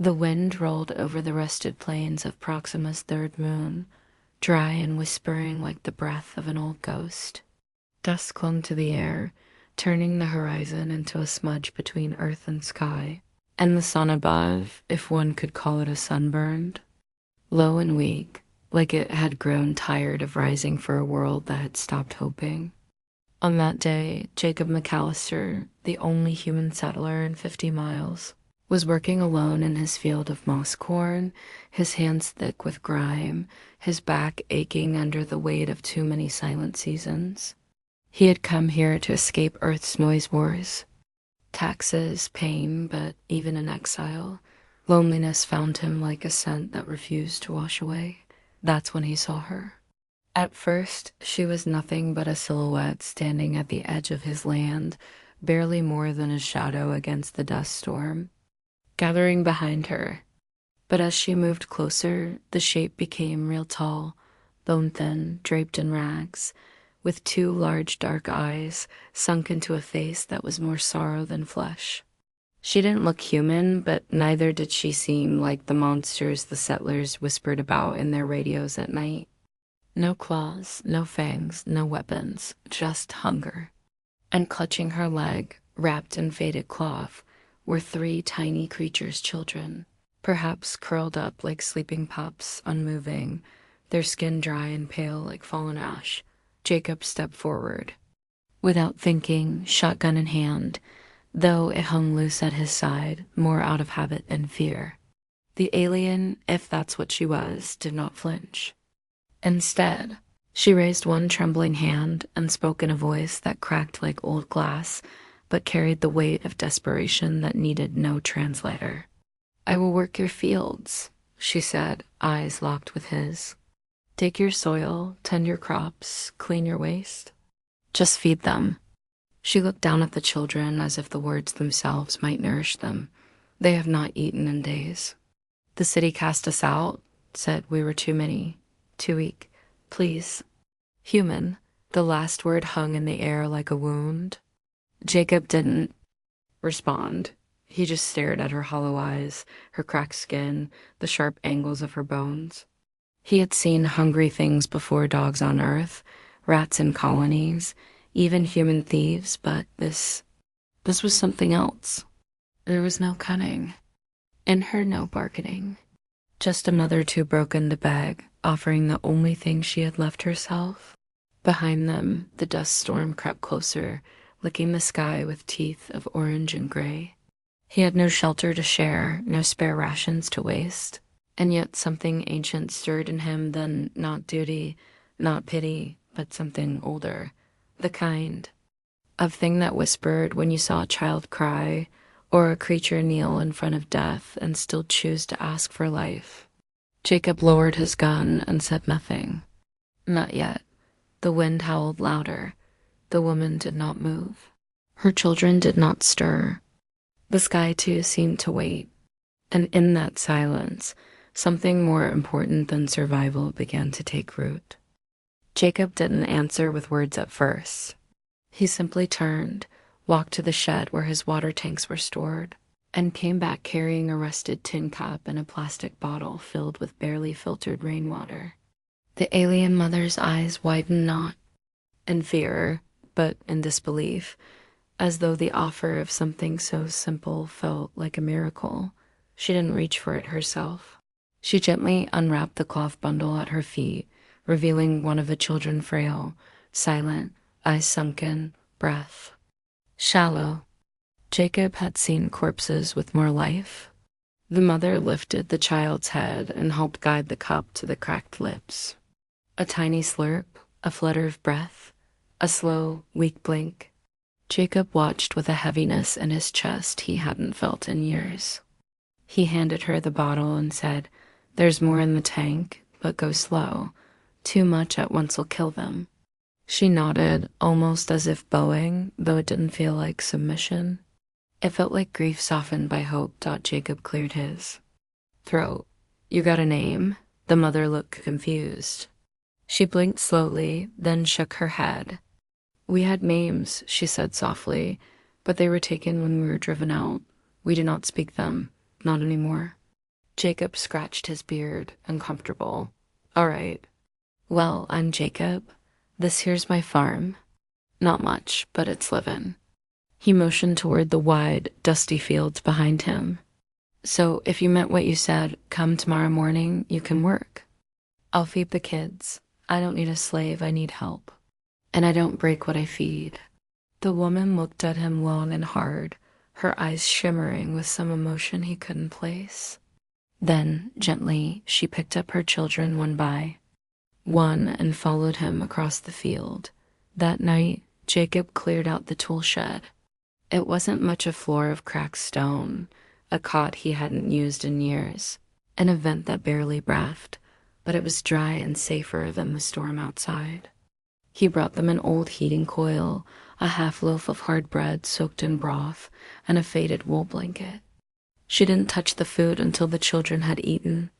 The wind rolled over the rusted plains of Proxima's third moon, dry and whispering like the breath of an old ghost. Dust clung to the air, turning the horizon into a smudge between earth and sky, and the sun above, if one could call it a sunburned, low and weak, like it had grown tired of rising for a world that had stopped hoping. On that day, Jacob McAllister, the only human settler in 50 miles, was working alone in his field of moss corn, his hands thick with grime, his back aching under the weight of too many silent seasons. He had come here to escape Earth's noise wars. Taxes, pain, but even in exile, loneliness found him like a scent that refused to wash away. That's when he saw her. At first, she was nothing but a silhouette standing at the edge of his land, barely more than a shadow against the dust storm, gathering behind her. But as she moved closer, the shape became real tall, bone thin, draped in rags, with two large dark eyes sunk into a face that was more sorrow than flesh. She didn't look human, but neither did she seem like the monsters the settlers whispered about in their radios at night. No claws, no fangs, no weapons, just hunger. And clutching her leg, wrapped in faded cloth, were 3 tiny creatures' children, perhaps curled up like sleeping pups, unmoving, their skin dry and pale like fallen ash. Jacob stepped forward. Without thinking, shotgun in hand, though it hung loose at his side, more out of habit and fear. The alien, if that's what she was, did not flinch. Instead, she raised one trembling hand and spoke in a voice that cracked like old glass, but carried the weight of desperation that needed no translator. "I will work your fields," she said, eyes locked with his. "Dig your soil, tend your crops, clean your waste. Just feed them." She looked down at the children as if the words themselves might nourish them. "They have not eaten in days. The city cast us out, said we were too many. Too weak. Please. Human." The last word hung in the air like a wound. Jacob didn't respond. He just stared at her hollow eyes, her cracked skin, the sharp angles of her bones. He had seen hungry things before, dogs on Earth, rats in colonies, even human thieves, but this was something else. There was no cunning. In her, no bargaining. Just a mother too broken to beg, offering the only thing she had left herself. Behind them, the dust storm crept closer, licking the sky with teeth of orange and gray. He had no shelter to share, no spare rations to waste, and yet something ancient stirred in him then, not duty, not pity, but something older, the kind of thing that whispered when you saw a child cry, or a creature kneel in front of death and still choose to ask for life. Jacob lowered his gun and said nothing. Not yet. The wind howled louder. The woman did not move. Her children did not stir. The sky, too, seemed to wait. And in that silence, something more important than survival began to take root. Jacob didn't answer with words at first. He simply turned, walked to the shed where his water tanks were stored, and came back carrying a rusted tin cup and a plastic bottle filled with barely filtered rainwater. The alien mother's eyes widened not in fear, but in disbelief, as though the offer of something so simple felt like a miracle. She didn't reach for it herself. She gently unwrapped the cloth bundle at her feet, revealing one of the children frail, silent, eyes sunken, breath shallow. Jacob had seen corpses with more life. The mother lifted the child's head and helped guide the cup to the cracked lips. A tiny slurp, a flutter of breath, a slow, weak blink. Jacob watched with a heaviness in his chest he hadn't felt in years. He handed her the bottle and said, "There's more in the tank, but go slow. Too much at once will kill them." She nodded, almost as if bowing, though it didn't feel like submission. It felt like grief softened by hope. Jacob cleared his throat. "You got a name?" The mother looked confused. She blinked slowly, then shook her head. "We had names," she said softly, "but they were taken when we were driven out. We do not speak them, not anymore." Jacob scratched his beard, uncomfortable. All right. Well, I'm Jacob. This here's my farm. Not much, but it's livin'. He motioned toward the wide, dusty fields behind him. So if you meant what you said, come tomorrow morning, you can work. I'll feed the kids. I don't need a slave, I need help. And I don't break what I feed. The woman looked at him long and hard, her eyes shimmering with some emotion he couldn't place. Then, gently, she picked up her children one by one and followed him across the field. That night, Jacob cleared out the tool shed. It wasn't much a floor of cracked stone, a cot he hadn't used in years, an event that barely breathed, but it was dry and safer than the storm outside. He brought them an old heating coil, a half loaf of hard bread soaked in broth, and a faded wool blanket. She didn't touch the food until the children had eaten.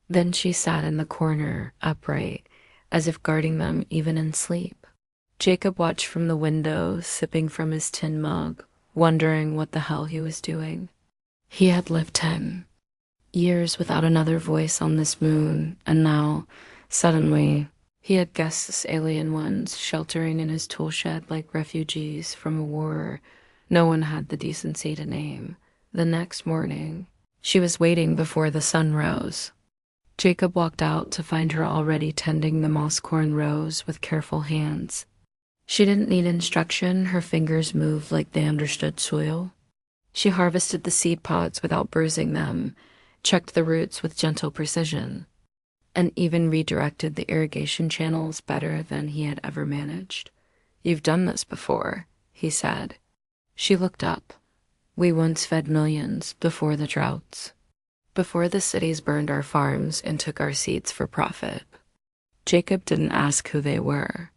Then she sat in the corner, upright, as if guarding them even in sleep. Jacob watched from the window, sipping from his tin mug, wondering what the hell he was doing. He had lived 10 years without another voice on this moon, and now, suddenly, he had guessed alien ones sheltering in his tool shed like refugees from a war no one had the decency to name. The next morning, she was waiting before the sun rose. Jacob walked out to find her already tending the moss-corn rows with careful hands. She didn't need instruction, her fingers moved like they understood soil. She harvested the seed pods without bruising them, checked the roots with gentle precision, and even redirected the irrigation channels better than he had ever managed. "You've done this before," he said. She looked up. "We once fed millions before the droughts. Before the cities burned our farms and took our seeds for profit." Jacob didn't ask who they were.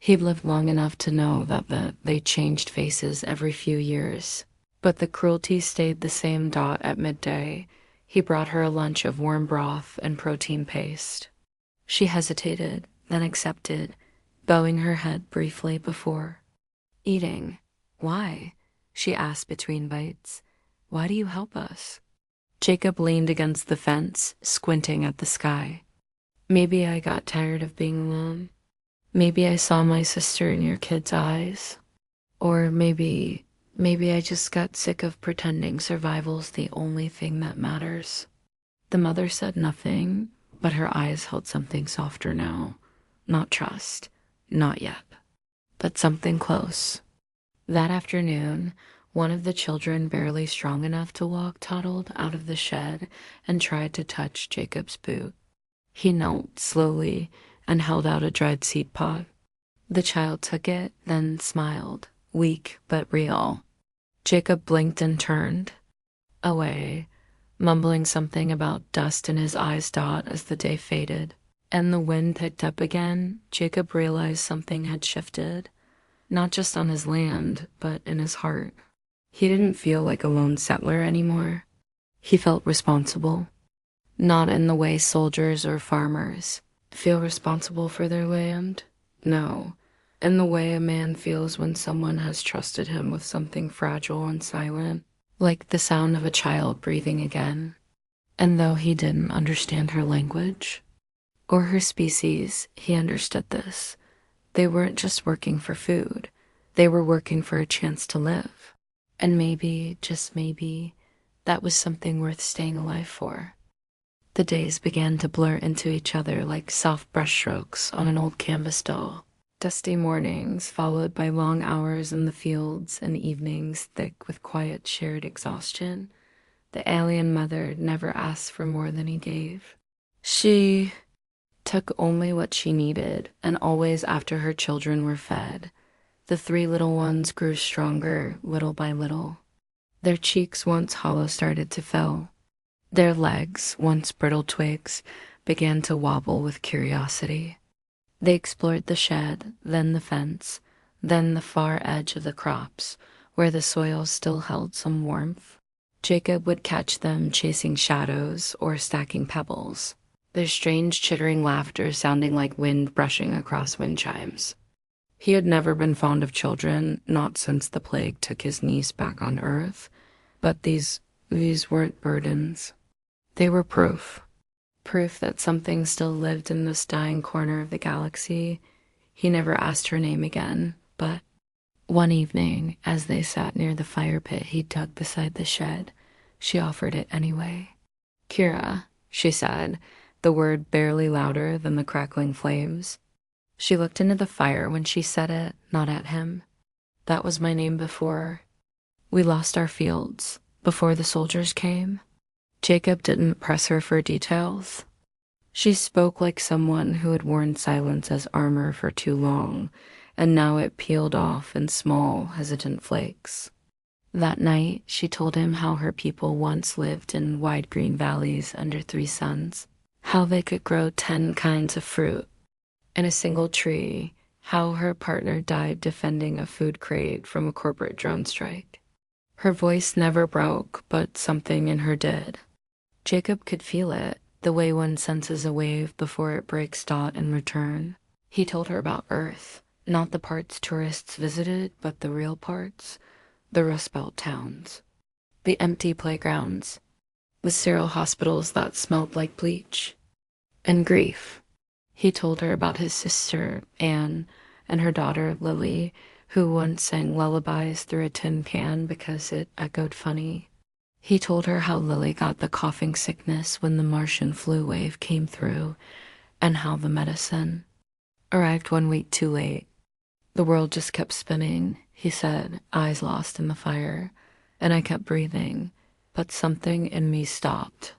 He'd lived long enough to know that they changed faces every few years. But the cruelty stayed the same. At midday, he brought her a lunch of warm broth and protein paste. She hesitated, then accepted, bowing her head briefly before eating. "Why?" she asked between bites. "Why do you help us?" Jacob leaned against the fence, squinting at the sky. "Maybe I got tired of being alone. Maybe I saw my sister in your kids' eyes. Or maybe I just got sick of pretending survival's the only thing that matters." The mother said nothing, but her eyes held something softer now. Not trust, not yet, but something close. That afternoon, one of the children, barely strong enough to walk, toddled out of the shed and tried to touch Jacob's boot. He knelt slowly and held out a dried seed pod. The child took it, then smiled, weak but real. Jacob blinked and turned away, mumbling something about dust in his eyes. As the day faded and the wind picked up again, Jacob realized something had shifted, not just on his land, but in his heart. He didn't feel like a lone settler anymore. He felt responsible, not in the way soldiers or farmers feel responsible for their land. No, in the way a man feels when someone has trusted him with something fragile and silent, like the sound of a child breathing again. And though he didn't understand her language or her species, he understood this. They weren't just working for food. They were working for a chance to live. And maybe, just maybe, that was something worth staying alive for. The days began to blur into each other like soft brushstrokes on an old canvas doll. Dusty mornings followed by long hours in the fields and evenings thick with quiet shared exhaustion. The alien mother never asked for more than he gave. She took only what she needed, and always after her children were fed. The 3 little ones grew stronger little by little. Their cheeks, once hollow, started to fill. Their legs, once brittle twigs, began to wobble with curiosity. They explored the shed, then the fence, then the far edge of the crops, where the soil still held some warmth. Jacob would catch them chasing shadows or stacking pebbles, their strange chittering laughter sounding like wind brushing across wind chimes. He had never been fond of children, not since the plague took his niece back on Earth, but these weren't burdens. They were proof. Proof that something still lived in this dying corner of the galaxy. He never asked her name again, but one evening, as they sat near the fire pit he dug beside the shed, she offered it anyway. "Kira," she said, the word barely louder than the crackling flames. She looked into the fire when she said it, not at him. "That was my name before. We lost our fields, before the soldiers came." Jacob didn't press her for details. She spoke like someone who had worn silence as armor for too long, and now it peeled off in small, hesitant flakes. That night, she told him how her people once lived in wide green valleys under 3 suns, how they could grow 10 kinds of fruit in a single tree, how her partner died defending a food crate from a corporate drone strike. Her voice never broke, but something in her did. Jacob could feel it, the way one senses a wave before it breaks taut in return. He told her about Earth, not the parts tourists visited, but the real parts, the Rust Belt towns, the empty playgrounds, the sterile hospitals that smelled like bleach, and grief. He told her about his sister, Anne, and her daughter, Lily, who once sang lullabies through a tin can because it echoed funny. He told her how Lily got the coughing sickness when the Martian flu wave came through, and how the medicine arrived 1 week too late. "The world just kept spinning," he said, eyes lost in the fire, "and I kept breathing, but something in me stopped."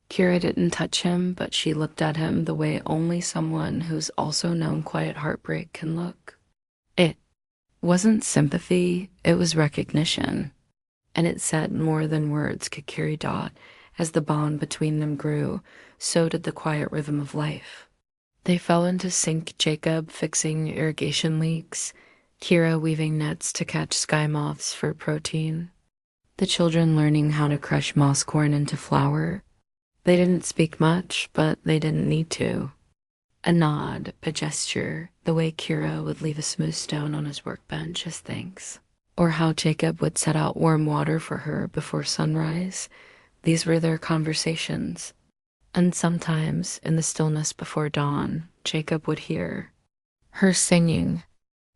Kira didn't touch him, but she looked at him the way only someone who's also known quiet heartbreak can look. It wasn't sympathy, it was recognition. And it said more than words could carry. As the bond between them grew, so did the quiet rhythm of life. They fell into sync, Jacob fixing irrigation leaks, Kira weaving nets to catch sky moths for protein, the children learning how to crush moss corn into flour. They didn't speak much, but they didn't need to. A nod, a gesture, the way Kira would leave a smooth stone on his workbench as thanks, or how Jacob would set out warm water for her before sunrise. These were their conversations. And sometimes, in the stillness before dawn, Jacob would hear her singing,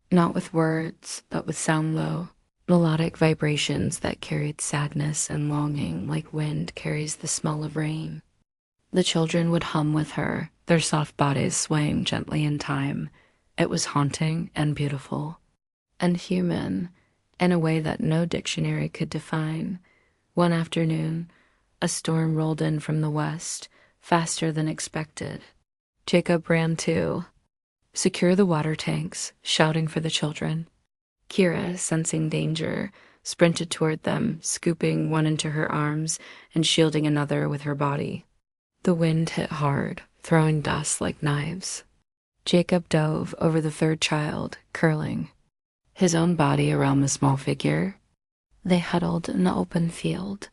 not with words, but with sound low, melodic vibrations that carried sadness and longing like wind carries the smell of rain. The children would hum with her, their soft bodies swaying gently in time. It was haunting and beautiful, and human, in a way that no dictionary could define. One afternoon, a storm rolled in from the west, faster than expected. Jacob ran too. "Secure the water tanks," shouting for the children. Kira, sensing danger, sprinted toward them, scooping one into her arms and shielding another with her body. The wind hit hard, throwing dust like knives. Jacob dove over the 3rd child, curling his own body around the small figure. They huddled in the open field,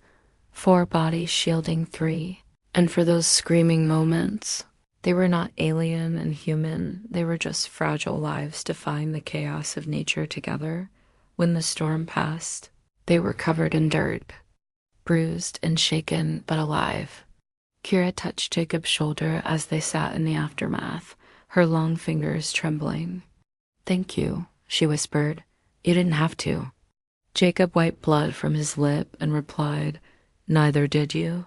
4 bodies shielding 3. And for those screaming moments, they were not alien and human. They were just fragile lives defying the chaos of nature together. When the storm passed, they were covered in dirt, bruised and shaken, but alive. Kira touched Jacob's shoulder as they sat in the aftermath, her long fingers trembling. "Thank you," she whispered. "You didn't have to." Jacob wiped blood from his lip and replied, "Neither did you."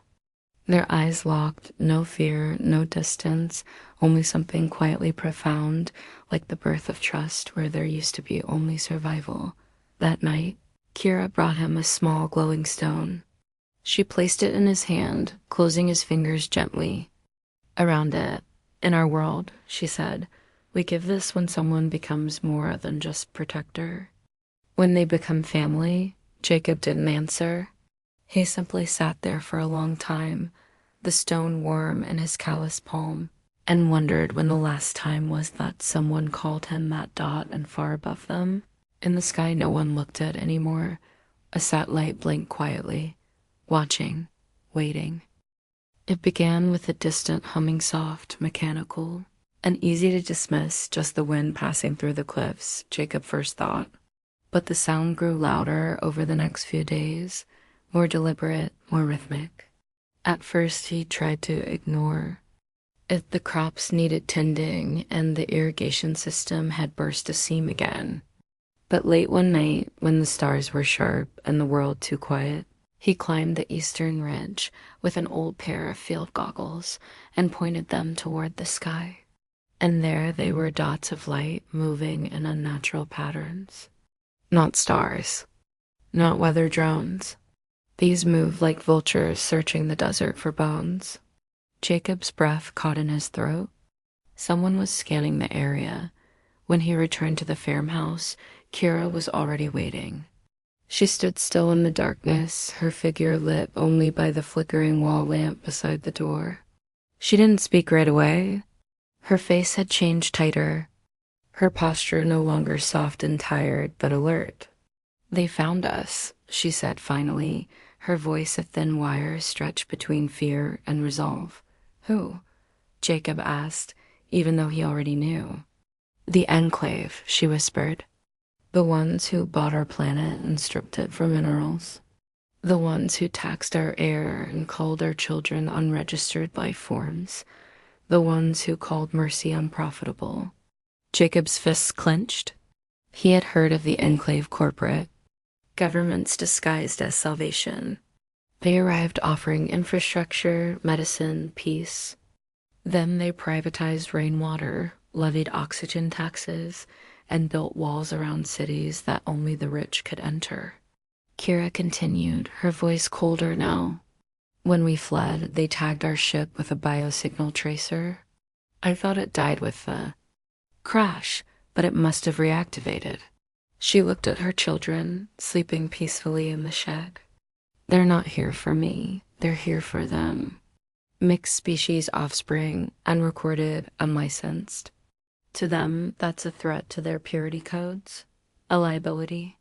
Their eyes locked, no fear, no distance, only something quietly profound, like the birth of trust where there used to be only survival. That night, Kira brought him a small glowing stone. She placed it in his hand, closing his fingers gently. "Around it, in our world," she said, "we give this when someone becomes more than just protector." When they become family, Jacob didn't answer. He simply sat there for a long time, the stone warm in his calloused palm, and wondered when the last time was that someone called him that dot and far above them. In the sky no one looked at anymore. A satellite blinked quietly, watching, waiting. It began with a distant humming, soft, mechanical, and easy to dismiss, just the wind passing through the cliffs, Jacob first thought. But the sound grew louder over the next few days, more deliberate, more rhythmic. At first, he tried to ignore. If the crops needed tending and the irrigation system had burst a seam again. But late one night, when the stars were sharp and the world too quiet, he climbed the eastern ridge with an old pair of field goggles and pointed them toward the sky. And there they were, dots of light moving in unnatural patterns. Not stars, not weather drones. These moved like vultures searching the desert for bones. Jacob's breath caught in his throat. Someone was scanning the area. When he returned to the farmhouse, Kira was already waiting. She stood still in the darkness, her figure lit only by the flickering wall lamp beside the door. She didn't speak right away. Her face had changed tighter, her posture no longer soft and tired, but alert. "They found us," she said finally, her voice a thin wire stretched between fear and resolve. "Who?" Jacob asked, even though he already knew. "The Enclave," she whispered. "The ones who bought our planet and stripped it for minerals. The ones who taxed our air and called our children unregistered life forms. The ones who called mercy unprofitable." Jacob's fists clenched. He had heard of the Enclave corporate, governments disguised as salvation. They arrived offering infrastructure, medicine, peace. Then they privatized rainwater, levied oxygen taxes, and built walls around cities that only the rich could enter. Kira continued, her voice colder now. "When we fled, they tagged our ship with a biosignal tracer. I thought it died with the crash, but it must have reactivated." She looked at her children, sleeping peacefully in the shed. "They're not here for me. They're here for them. Mixed species offspring, unrecorded, unlicensed. To them, that's a threat to their purity codes, a liability,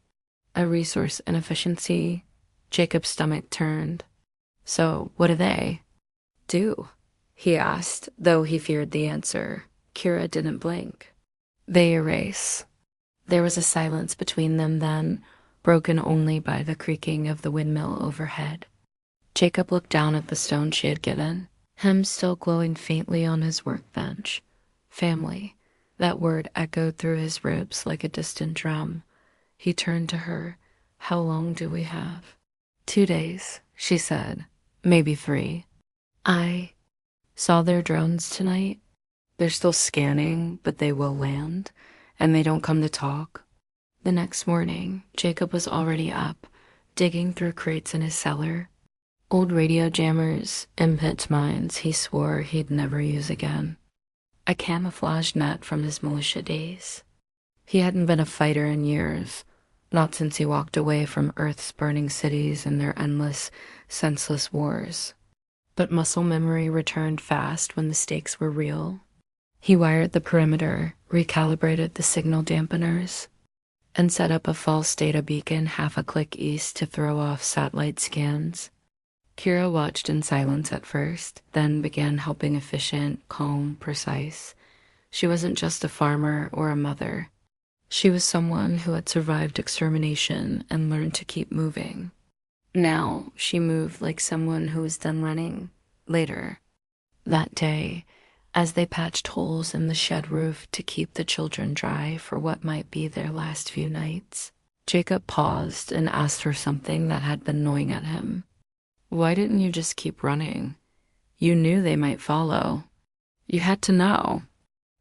a resource inefficiency." Jacob's stomach turned. "So, what do they do?" he asked, though he feared the answer. Kira didn't blink. "They erase." There was a silence between them then, broken only by the creaking of the windmill overhead. Jacob looked down at the stone she had given, him still glowing faintly on his workbench. Family. That word echoed through his ribs like a distant drum. He turned to her. "How long do we have?" 2 days, she said. "Maybe 3. I saw their drones tonight. They're still scanning, but they will land, and they don't come to talk." The next morning, Jacob was already up, digging through crates in his cellar. Old radio jammers, impet mines he swore he'd never use again. A camouflage net from his militia days. He hadn't been a fighter in years, not since he walked away from Earth's burning cities and their endless, senseless wars. But muscle memory returned fast when the stakes were real. He wired the perimeter, recalibrated the signal dampeners, and set up a false data beacon half a click east to throw off satellite scans. Kira watched in silence at first, then began helping, efficient, calm, precise. She wasn't just a farmer or a mother. She was someone who had survived extermination and learned to keep moving. Now she moved like someone who was done running. Later, that day, as they patched holes in the shed roof to keep the children dry for what might be their last few nights, Jacob paused and asked her something that had been gnawing at him. "Why didn't you just keep running? You knew they might follow. You had to know."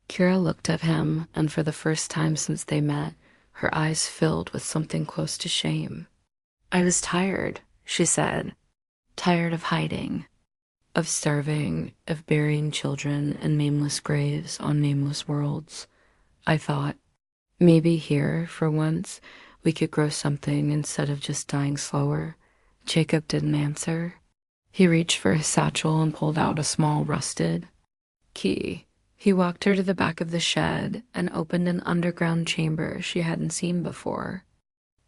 Kira looked at him, and for the first time since they met, her eyes filled with something close to shame. "I was tired," she said. "Tired of hiding, of starving, of burying children in nameless graves on nameless worlds. I thought, maybe here, for once, we could grow something instead of just dying slower." Jacob didn't answer. He reached for his satchel and pulled out a small rusted key. He walked her to the back of the shed and opened an underground chamber she hadn't seen before.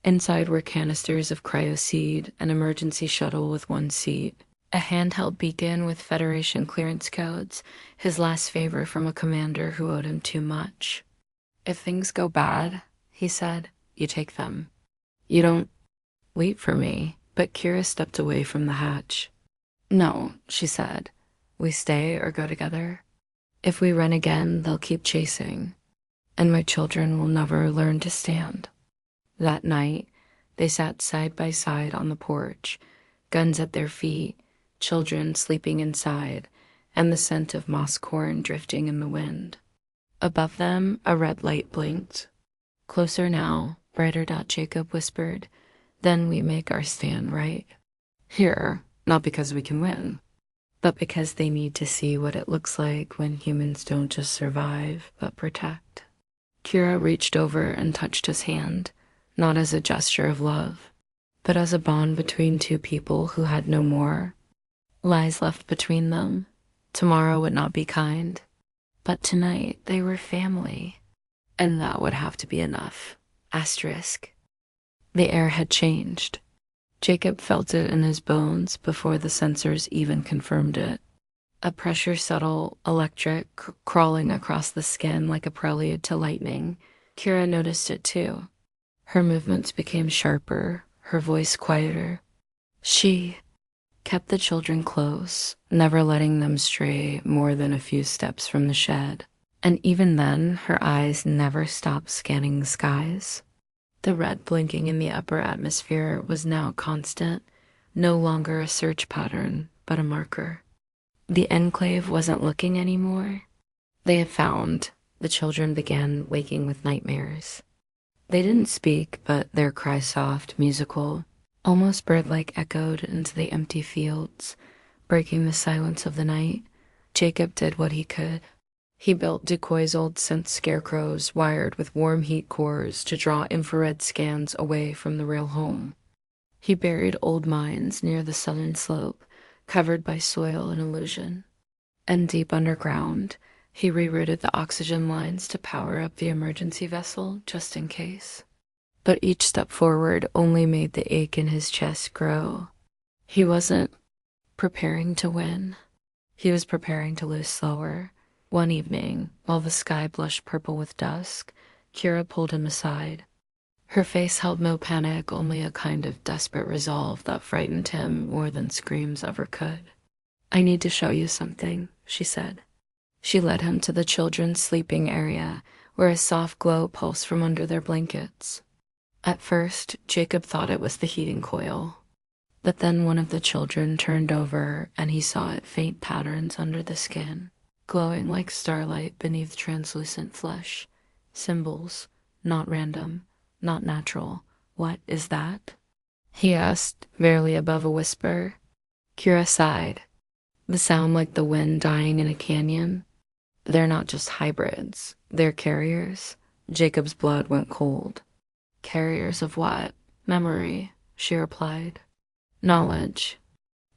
Inside were canisters of cryoseed, an emergency shuttle with 1 seat, a handheld beacon with Federation clearance codes, his last favor from a commander who owed him too much. "If things go bad," he said, "you take them. You don't wait for me." But Kira stepped away from the hatch. No, she said. We stay or go together. If we run again, they'll keep chasing, and my children will never learn to stand. That night, they sat side by side on the porch, guns at their feet, children sleeping inside, and the scent of moss corn drifting in the wind. Above them, a red light blinked. Closer now, brighter, Jacob whispered. Then we make our stand, right? Here, not because we can win, but because they need to see what it looks like when humans don't just survive, but protect. Kira reached over and touched his hand, not as a gesture of love, but as a bond between two people who had no more lies left between them. Tomorrow would not be kind, but tonight they were family, and that would have to be enough. Asterisk. The air had changed. Jacob felt it in his bones before the sensors even confirmed it. A pressure subtle, electric, crawling across the skin like a prelude to lightning. Kira noticed it too. Her movements became sharper, her voice quieter. She kept the children close, never letting them stray more than a few steps from the shed. And even then, her eyes never stopped scanning the skies. The red blinking in the upper atmosphere was now constant, no longer a search pattern, but a marker. The enclave wasn't looking anymore. They had found. The children began waking with nightmares. They didn't speak, but their cry soft, musical, almost bird-like echoed into the empty fields, breaking the silence of the night. Jacob did what he could. He built decoys, old synth scarecrows wired with warm heat cores to draw infrared scans away from the real home. He buried old mines near the southern slope, covered by soil and illusion. And deep underground, he rerouted the oxygen lines to power up the emergency vessel just in case. But each step forward only made the ache in his chest grow. He wasn't preparing to win. He was preparing to lose slower. One evening, while the sky blushed purple with dusk, Kira pulled him aside. Her face held no panic, only a kind of desperate resolve that frightened him more than screams ever could. I need to show you something, she said. She led him to the children's sleeping area, where a soft glow pulsed from under their blankets. At first, Jacob thought it was the heating coil. But then one of the children turned over, and he saw it faint patterns under the skin, glowing like starlight beneath translucent flesh. Symbols, not random, not natural. What is that? He asked, barely above a whisper. Kira sighed. The sound like the wind dying in a canyon. They're not just hybrids. They're carriers. Jacob's blood went cold. Carriers of what? Memory, she replied. Knowledge.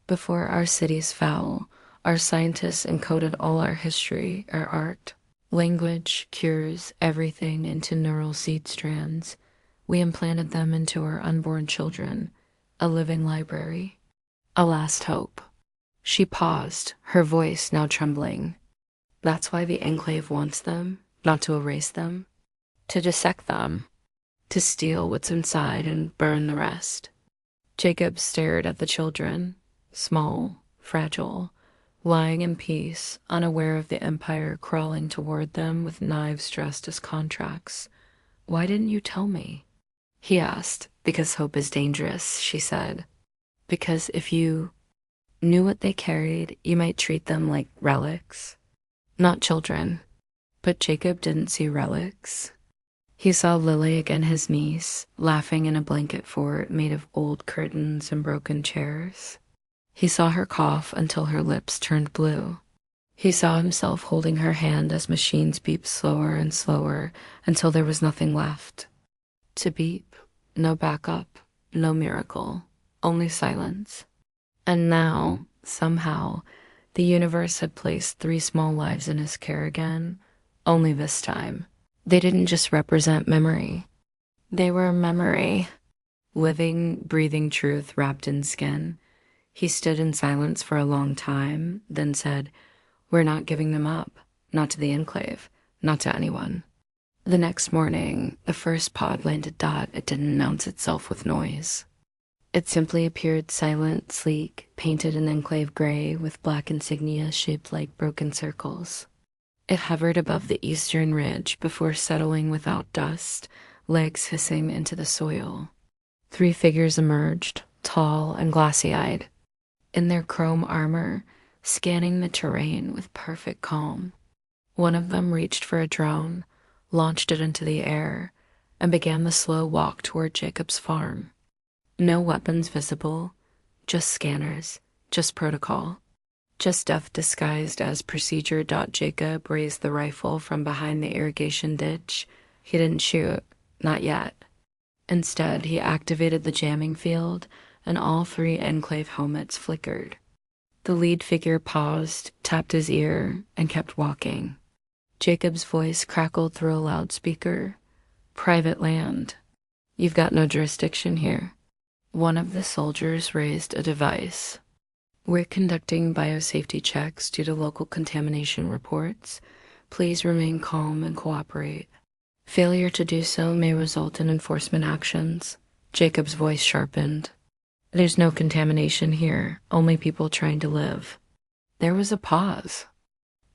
Before our cities fell, our scientists encoded all our history, our art. Language cures everything into neural seed strands. We implanted them into our unborn children, a living library. A last hope. She paused, her voice now trembling. That's why the Enclave wants them, not to erase them, to dissect them, to steal what's inside and burn the rest. Jacob stared at the children, small, fragile, lying in peace, unaware of the Empire crawling toward them with knives dressed as contracts. Why didn't you tell me? He asked. Because hope is dangerous, she said. Because if you knew what they carried, you might treat them like relics. Not children. But Jacob didn't see relics. He saw Lily again, his niece, laughing in a blanket fort made of old curtains and broken chairs. He saw her cough until her lips turned blue. He saw himself holding her hand as machines beeped slower and slower until there was nothing left. To beep, no backup, no miracle, only silence. And now, somehow, the universe had placed 3 small lives in his care again, only this time. They didn't just represent memory. They were memory. Living, breathing truth wrapped in skin. He stood in silence for a long time, then said, We're not giving them up. Not to the Enclave. Not to anyone. The next morning, the first pod landed. It didn't announce itself with noise. It simply appeared silent, sleek, painted in enclave gray with black insignia shaped like broken circles. It hovered above the eastern ridge before settling without dust, legs hissing into the soil. 3 figures emerged, tall and glassy-eyed, in their chrome armor, scanning the terrain with perfect calm. One of them reached for a drone, launched it into the air, and began the slow walk toward Jacob's farm. No weapons visible, just scanners, just protocol. Just stuff disguised as procedure. Jacob raised the rifle from behind the irrigation ditch. He didn't shoot, not yet. Instead, he activated the jamming field, and all 3 enclave helmets flickered. The lead figure paused, tapped his ear, and kept walking. Jacob's voice crackled through a loudspeaker. "Private land. You've got no jurisdiction here." One of the soldiers raised a device. "We're conducting biosafety checks due to local contamination reports. Please remain calm and cooperate. Failure to do so may result in enforcement actions." Jacob's voice sharpened. "There's no contamination here, only people trying to live." There was a pause.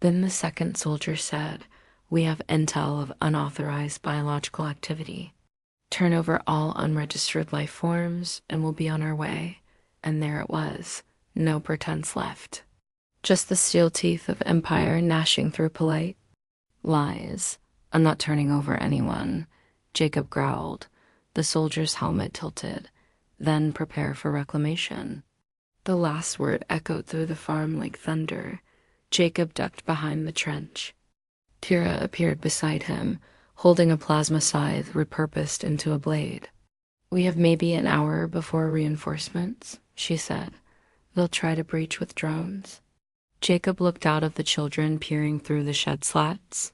Then the second soldier said, "We have intel of unauthorized biological activity. Turn over all unregistered life forms and we'll be on our way." And there it was. No pretense left. Just the steel teeth of empire gnashing through polite lies. "I'm not turning over anyone," Jacob growled. The soldier's helmet tilted. "Then prepare for reclamation." The last word echoed through the farm like thunder. Jacob ducked behind the trench. Kira appeared beside him, holding a plasma scythe repurposed into a blade. "We have maybe an hour before reinforcements," she said. "They'll try to breach with drones." Jacob looked out at the children peering through the shed slats,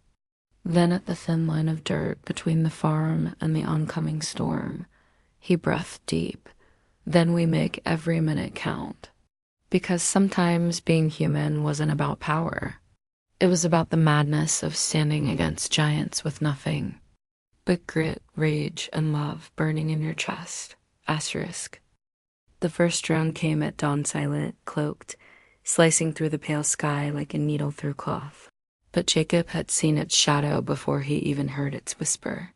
then at the thin line of dirt between the farm and the oncoming storm. He breathed deep. "Then we make every minute count." Because sometimes being human wasn't about power. It was about the madness of standing against giants with nothing but grit, rage, and love burning in your chest. Asterisk. The first drone came at dawn, silent, cloaked, slicing through the pale sky like a needle through cloth. But Jacob had seen its shadow before he even heard its whisper.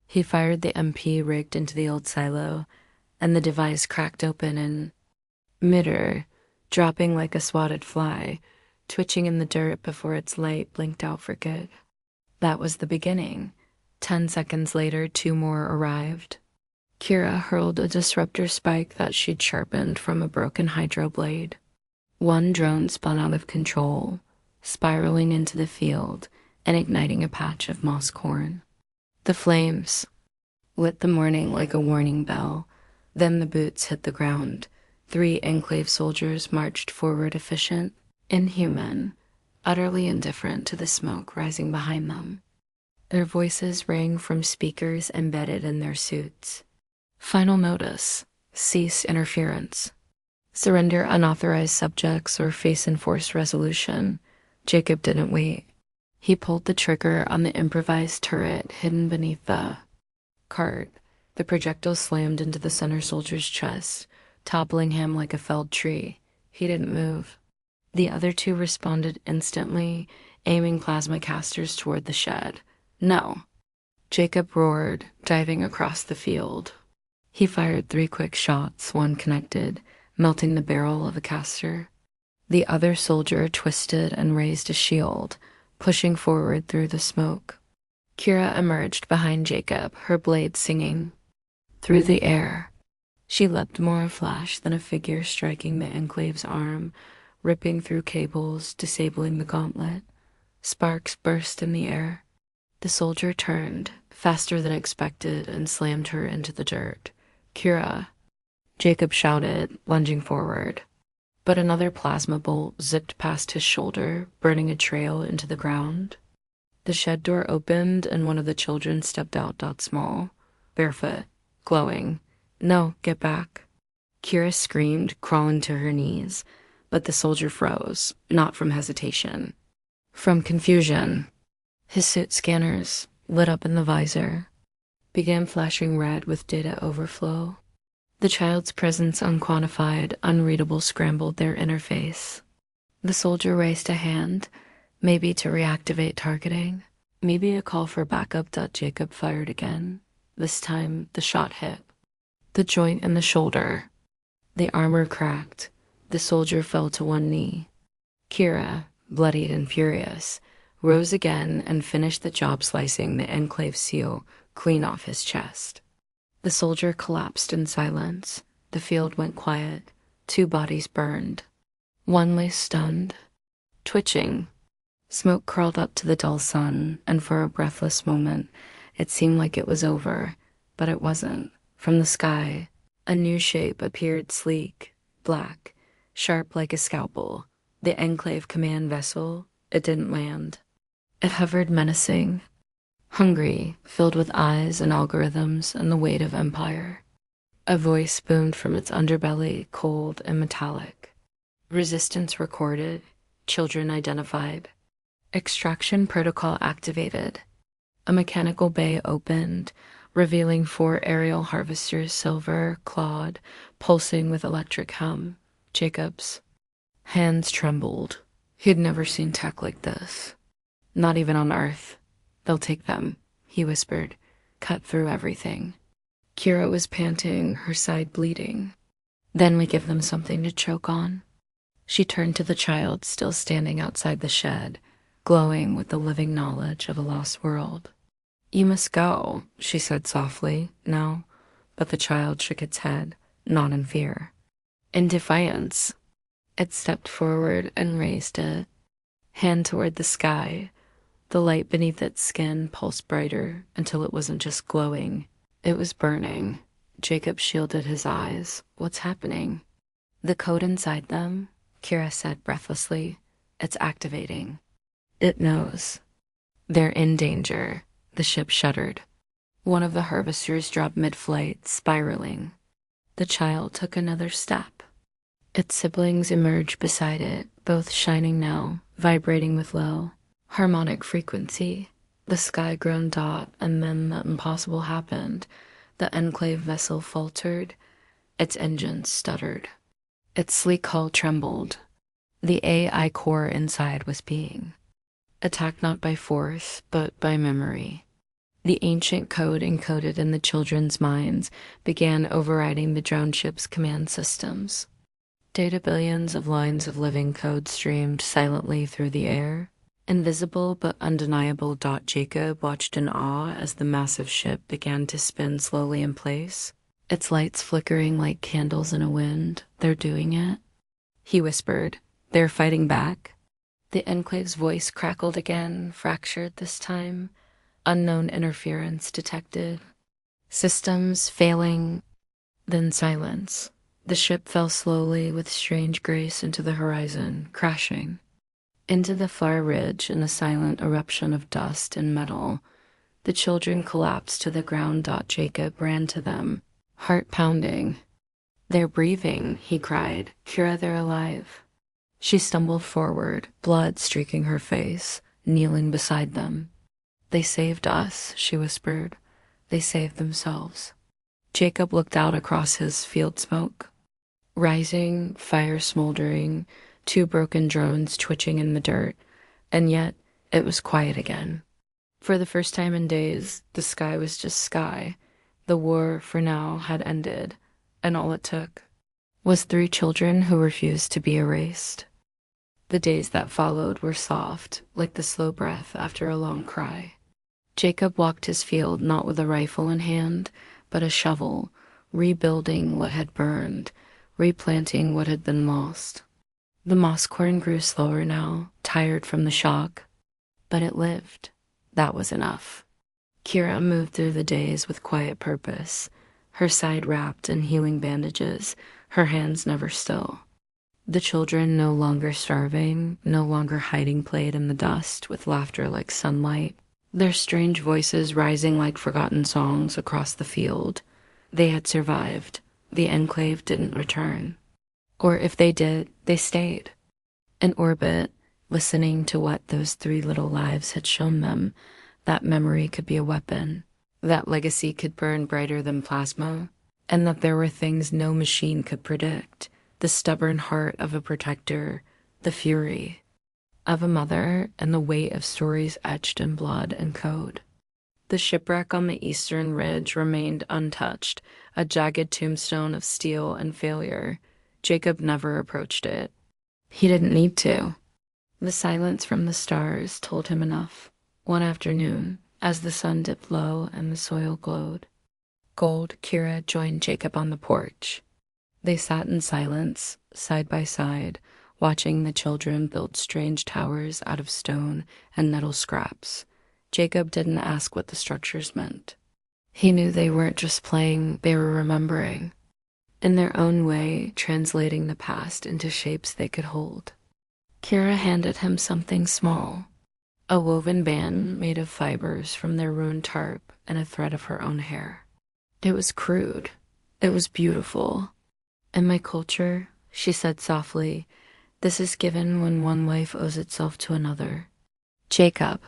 He fired the MP rigged into the old silo, and the device cracked open in midair, dropping like a swatted fly, twitching in the dirt before its light blinked out for good. That was the beginning. 10 seconds later, 2 more arrived. Kira hurled a disruptor spike that she'd sharpened from a broken hydro blade. One drone spun out of control, spiraling into the field and igniting a patch of moss corn. The flames lit the morning like a warning bell. Then the boots hit the ground. 3 enclave soldiers marched forward, efficient, inhuman, utterly indifferent to the smoke rising behind them. Their voices rang from speakers embedded in their suits. "Final notice. Cease interference. Surrender unauthorized subjects or face enforced resolution." Jacob didn't wait. He pulled the trigger on the improvised turret hidden beneath the cart. The projectile slammed into the center soldier's chest, toppling him like a felled tree. He didn't move. The other 2 responded instantly, aiming plasma casters toward the shed. "No!" Jacob roared, diving across the field. He fired 3 quick shots, one connected, melting the barrel of a caster. The other soldier twisted and raised a shield, pushing forward through the smoke. Kira emerged behind Jacob, her blade singing. Through the air, she leapt more flash than a figure striking the enclave's arm, ripping through cables, disabling the gauntlet. Sparks burst in the air. The soldier turned, faster than expected, and slammed her into the dirt. "Kira," Jacob shouted, lunging forward. But another plasma bolt zipped past his shoulder, burning a trail into the ground. The shed door opened, and one of the children stepped out. Small, barefoot, glowing. "No, get back." Kira screamed, crawling to her knees, but the soldier froze, not from hesitation, from confusion. His suit scanners, lit up in the visor, began flashing red with data overflow. The child's presence, unquantified, unreadable, scrambled their interface. The soldier raised a hand, maybe to reactivate targeting, maybe a call for backup. Jacob fired again. This time, the shot hit the joint in the shoulder. The armor cracked. The soldier fell to one knee. Kira, bloodied and furious, rose again and finished the job, slicing the enclave seal clean off his chest. The soldier collapsed in silence. The field went quiet. 2 bodies burned. One lay stunned, twitching. Smoke curled up to the dull sun, and for a breathless moment, it seemed like it was over, but it wasn't. From the sky, a new shape appeared, sleek, black, sharp like a scalpel. The Enclave command vessel. It didn't land. It hovered, menacing, hungry, filled with eyes and algorithms and the weight of empire. A voice boomed from its underbelly, cold and metallic. Resistance recorded. Children identified. Extraction protocol activated. A mechanical bay opened, revealing 4 aerial harvesters, silver, clawed, pulsing with electric hum. Jacob's hands trembled. He'd never seen tech like this. Not even on Earth. They'll take them, he whispered, cut through everything. Kira was panting, her side bleeding. Then we give them something to choke on. She turned to the child, still standing outside the shed, glowing with the living knowledge of a lost world. You must go, she said softly. No, but the child shook its head, not in fear. In defiance. It stepped forward and raised it, hand toward the sky. The light beneath its skin pulsed brighter until it wasn't just glowing. It was burning. Jacob shielded his eyes. What's happening? The code inside them, Kira said breathlessly. It's activating. It knows. They're in danger. The ship shuddered. One of the harvesters dropped mid-flight, spiraling. The child took another step. Its siblings emerged beside it, both shining now, vibrating with low, harmonic frequency. The sky-grown dot, and then the impossible happened. The Enclave vessel faltered. Its engines stuttered. Its sleek hull trembled. The AI core inside was being attacked not by force, but by memory. The ancient code encoded in the children's minds began overriding the drone ship's command systems. Data billions of lines of living code streamed silently through the air. Invisible but undeniable. Jacob watched in awe as the massive ship began to spin slowly in place, its lights flickering like candles in a wind. They're doing it, he whispered. They're fighting back. The Enclave's voice crackled again, fractured this time. Unknown interference detected. Systems failing. Then silence. The ship fell slowly with strange grace into the horizon, crashing. Into the far ridge in a silent eruption of dust and metal. The children collapsed to the ground. Jacob ran to them, heart pounding. They're breathing, he cried. Kira, they're alive. She stumbled forward, blood streaking her face, kneeling beside them. They saved us, she whispered. They saved themselves. Jacob looked out across his field smoke. Rising, fire smoldering, 2 broken drones twitching in the dirt, and yet it was quiet again. For the first time in days, the sky was just sky. The war, for now, had ended, and all it took was 3 children who refused to be erased. The days that followed were soft, like the slow breath after a long cry. Jacob walked his field not with a rifle in hand, but a shovel, rebuilding what had burned, replanting what had been lost. The moss corn grew slower now, tired from the shock, but it lived. That was enough. Kira moved through the days with quiet purpose, her side wrapped in healing bandages, her hands never still. The children no longer starving, no longer hiding, played in the dust with laughter like sunlight, their strange voices rising like forgotten songs across the field. They had survived. The Enclave didn't return. Or if they did, they stayed. In orbit, listening to what those 3 little lives had shown them. That memory could be a weapon. That legacy could burn brighter than plasma. and that there were things no machine could predict: the stubborn heart of a protector, the fury of a mother, and the weight of stories etched in blood and code. The shipwreck on the eastern ridge remained untouched, a jagged tombstone of steel and failure. Jacob never approached it. He didn't need to. The silence from the stars told him enough. One afternoon, as the sun dipped low and the soil glowed gold, Kira joined Jacob on the porch. They sat in silence, side by side, watching the children build strange towers out of stone and nettle scraps. Jacob didn't ask what the structures meant. He knew they weren't just playing, they were remembering, in their own way, translating the past into shapes they could hold. Kira handed him something small, a woven band made of fibers from their ruined tarp and a thread of her own hair. It was crude. It was beautiful. In my culture, she said softly, this is given when one life owes itself to another. Jacob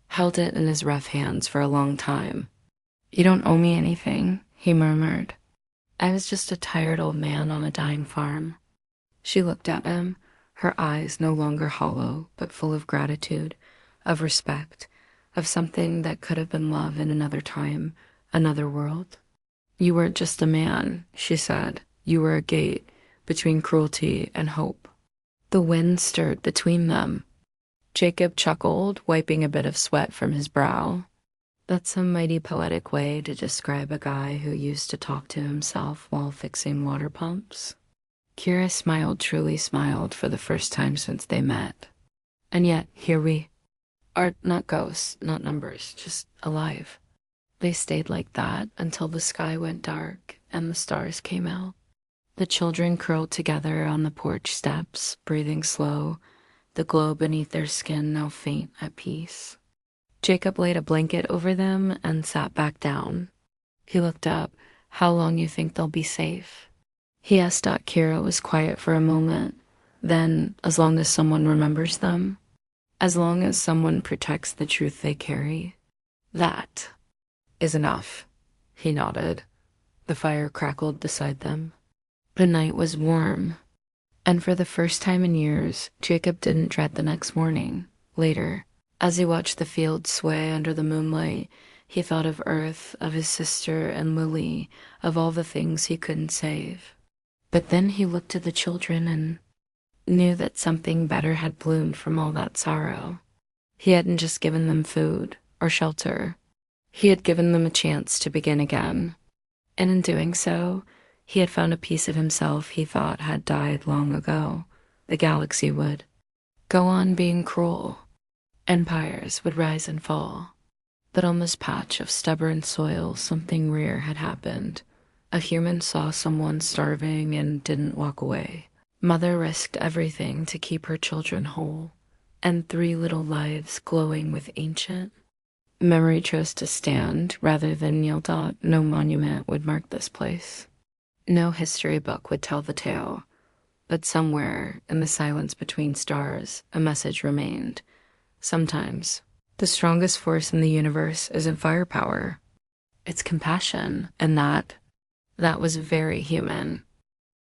held it in his rough hands for a long time. You don't owe me anything, he murmured. I was just a tired old man on a dying farm. She looked at him, her eyes no longer hollow, but full of gratitude, of respect, of something that could have been love in another time, another world. You weren't just a man, she said. You were a gate between cruelty and hope. The wind stirred between them. Jacob chuckled, wiping a bit of sweat from his brow. That's a mighty poetic way to describe a guy who used to talk to himself while fixing water pumps. Kira smiled, truly smiled, for the first time since they met. And yet, here we are, not ghosts, not numbers, just alive. They stayed like that until the sky went dark and the stars came out. The children curled together on the porch steps, breathing slow, the glow beneath their skin now faint at peace. Jacob laid a blanket over them and sat back down. He looked up. How long you think they'll be safe? He asked. Kira was quiet for a moment. Then, as long as someone remembers them, as long as someone protects the truth they carry, that is enough. He nodded. The fire crackled beside them. The night was warm, and for the first time in years, Jacob didn't dread the next morning. Later, as he watched the fields sway under the moonlight, he thought of Earth, of his sister and Lily, of all the things he couldn't save. But then he looked to the children and knew that something better had bloomed from all that sorrow. He hadn't just given them food or shelter. He had given them a chance to begin again. And in doing so, he had found a piece of himself he thought had died long ago. The galaxy would go on being cruel. Empires would rise and fall. But on this patch of stubborn soil, something rare had happened. A human saw someone starving and didn't walk away. Mother risked everything to keep her children whole, and 3 little lives glowing with ancient memory chose to stand rather than kneel. No monument would mark this place. No history book would tell the tale, but somewhere in the silence between stars, a message remained. Sometimes, the strongest force in the universe isn't firepower. It's compassion, and that was very human.